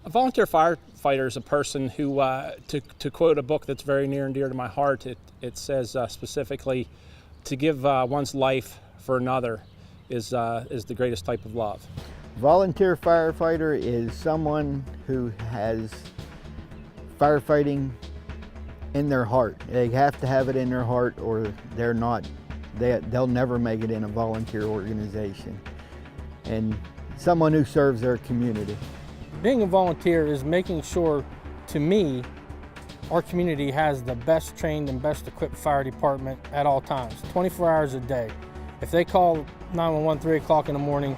A volunteer firefighter is a person who, to quote a book that's very near and dear to my heart, it says specifically, to give one's life for another is the greatest type of love. Volunteer firefighter is someone who has firefighting in their heart. They have to have it in their heart or they'll never make it in a volunteer organization. And someone who serves their community. Being a volunteer is making sure, to me, our community has the best trained and best equipped fire department at all times, 24 hours a day. If they call 911 3 o'clock in the morning,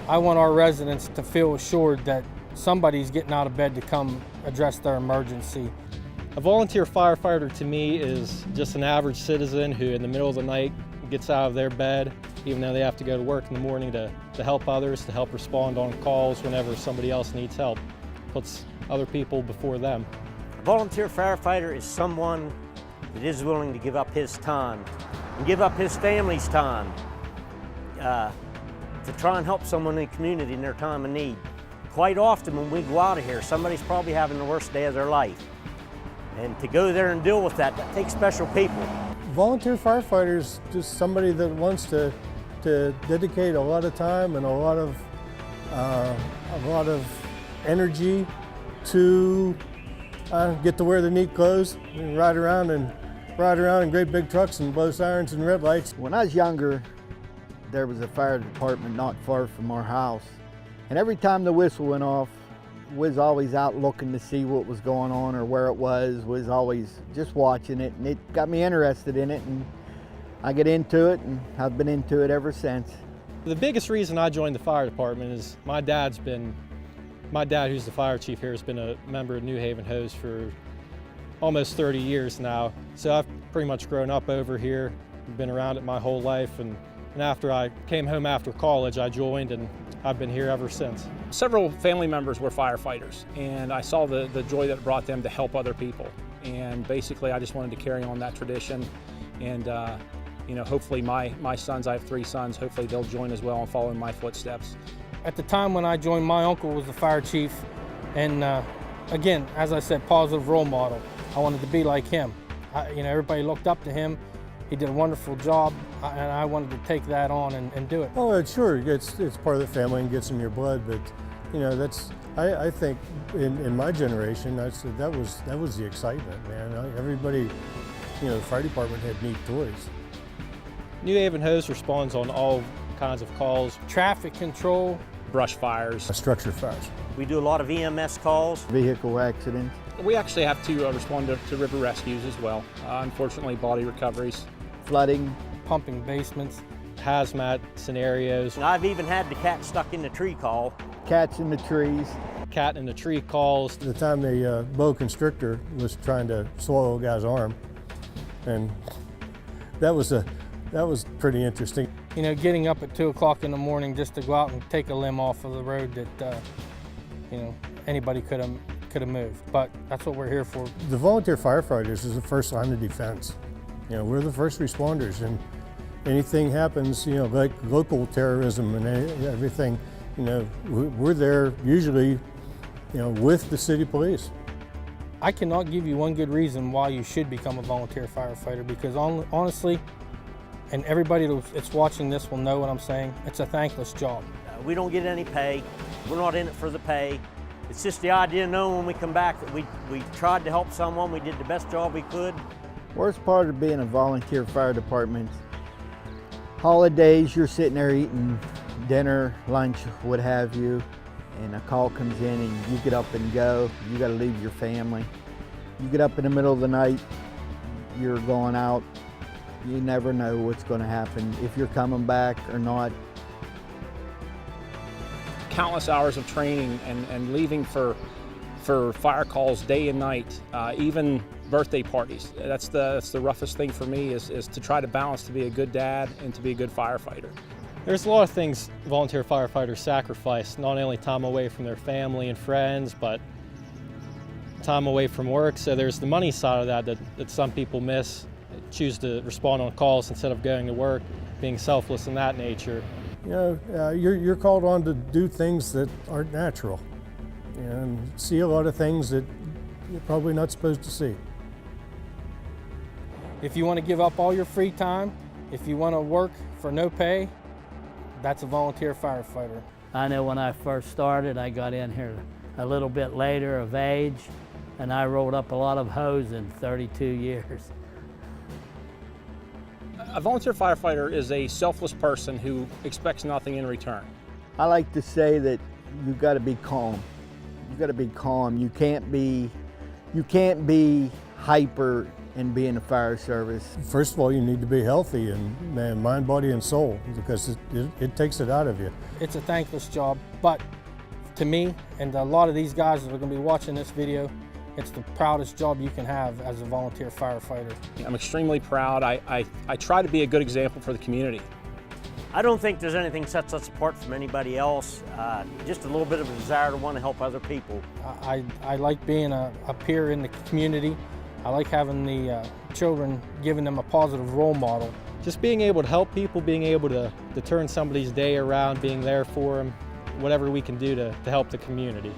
I want our residents to feel assured that somebody's getting out of bed to come address their emergency. A volunteer firefighter to me is just an average citizen who in the middle of the night gets out of their bed, even though they have to go to work in the morning to help others, to help respond on calls whenever somebody else needs help. Puts other people before them. A volunteer firefighter is someone that is willing to give up his time and give up his family's time to try and help someone in the community in their time of need. Quite often when we go out of here, somebody's probably having the worst day of their life. And to go there and deal with that takes special people. Volunteer firefighter is just somebody that wants to dedicate a lot of time and a lot of energy to get to wear the neat clothes and ride around in great big trucks and blow sirens and red lights. When I was younger, there was a fire department not far from our house. And every time the whistle went off, was always out looking to see what was going on or where it was always just watching it, and it got me interested in it, and I get into it, and I've been into it ever since. The biggest reason I joined the fire department is my dad, who's the fire chief here, has been a member of New Haven Hose for almost 30 years now. So I've pretty much grown up over here, been around it my whole life, and after I came home after college, I joined, and I've been here ever since. Several family members were firefighters, and I saw the joy that it brought them to help other people. And basically, I just wanted to carry on that tradition. And hopefully my sons, I have 3 sons, hopefully they'll join as well and follow in my footsteps. At the time when I joined, my uncle was the fire chief, and again, as I said, positive role model. I wanted to be like him. Everybody looked up to him. He did a wonderful job, and I wanted to take that on and do it. Oh, sure, it's part of the family and gets in your blood, but I think in my generation, that was the excitement, man. Everybody, the fire department had neat toys. New Haven Hose responds on all kinds of calls. Traffic control, brush fires, structure fires. We do a lot of EMS calls. Vehicle accidents. We actually have to respond to river rescues as well. Unfortunately, body recoveries. Flooding. Pumping basements. Hazmat scenarios. I've even had the cat stuck in the tree call. Cats in the trees. Cat in the tree calls. The time the boa constrictor was trying to swallow a guy's arm, and that was pretty interesting. Getting up at 2 o'clock in the morning just to go out and take a limb off of the road that anybody could have moved, but that's what we're here for. The volunteer firefighters is the first line of defense. We're the first responders, and anything happens, like local terrorism and everything, we're there usually, with the city police. I cannot give you one good reason why you should become a volunteer firefighter, because honestly, and everybody that's watching this will know what I'm saying, it's a thankless job. We don't get any pay. We're not in it for the pay. It's just the idea of knowing when we come back that we tried to help someone, we did the best job we could. Worst part of being a volunteer fire department, holidays, you're sitting there eating dinner, lunch, what have you, and a call comes in and you get up and go. You got to leave your family. You get up in the middle of the night, you're going out. You never know what's going to happen, if you're coming back or not. Countless hours of training and leaving for fire calls day and night, even birthday parties. That's the roughest thing for me is to try to balance to be a good dad and to be a good firefighter. There's a lot of things volunteer firefighters sacrifice, not only time away from their family and friends, but time away from work. So there's the money side of that some people miss, choose to respond on calls instead of going to work, being selfless in that nature. You're called on to do things that aren't natural. and see a lot of things that you're probably not supposed to see. If you want to give up all your free time, if you want to work for no pay, that's a volunteer firefighter. I know when I first started, I got in here a little bit later of age, and I rolled up a lot of hose in 32 years. A volunteer firefighter is a selfless person who expects nothing in return. I like to say that you've got to be calm. You've got to be calm. You can't be hyper in being a fire service. First of all, you need to be healthy and mind, body, and soul, because it takes it out of you. It's a thankless job, but to me, and a lot of these guys that are going to be watching this video, it's the proudest job you can have as a volunteer firefighter. I'm extremely proud. I try to be a good example for the community. I don't think there's anything sets us apart from anybody else. Just a little bit of a desire to want to help other people. I like being a peer in the community. I like having the children, giving them a positive role model. Just being able to help people, being able to turn somebody's day around, being there for them, whatever we can do to help the community.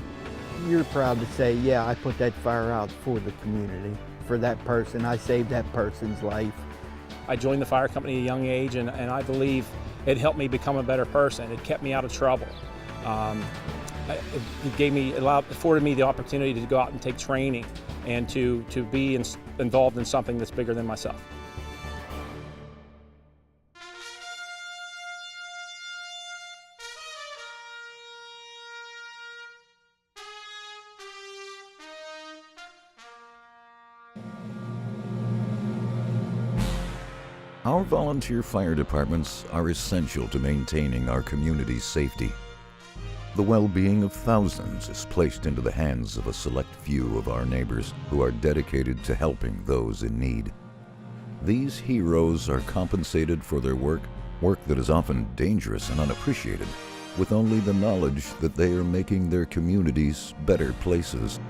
You're proud to say, yeah, I put that fire out for the community, for that person. I saved that person's life. I joined the fire company at a young age, and I believe it helped me become a better person. It kept me out of trouble. It afforded me the opportunity to go out and take training and to be involved in something that's bigger than myself. Our volunteer fire departments are essential to maintaining our community's safety. The well-being of thousands is placed into the hands of a select few of our neighbors who are dedicated to helping those in need. These heroes are compensated for their work that is often dangerous and unappreciated, with only the knowledge that they are making their communities better places.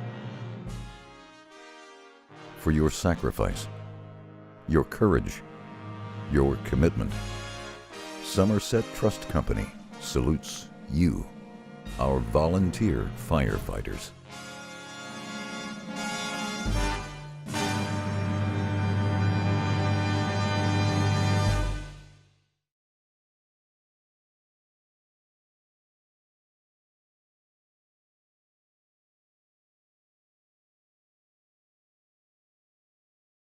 For your sacrifice, your courage, your commitment, Somerset Trust Company salutes you, our volunteer firefighters.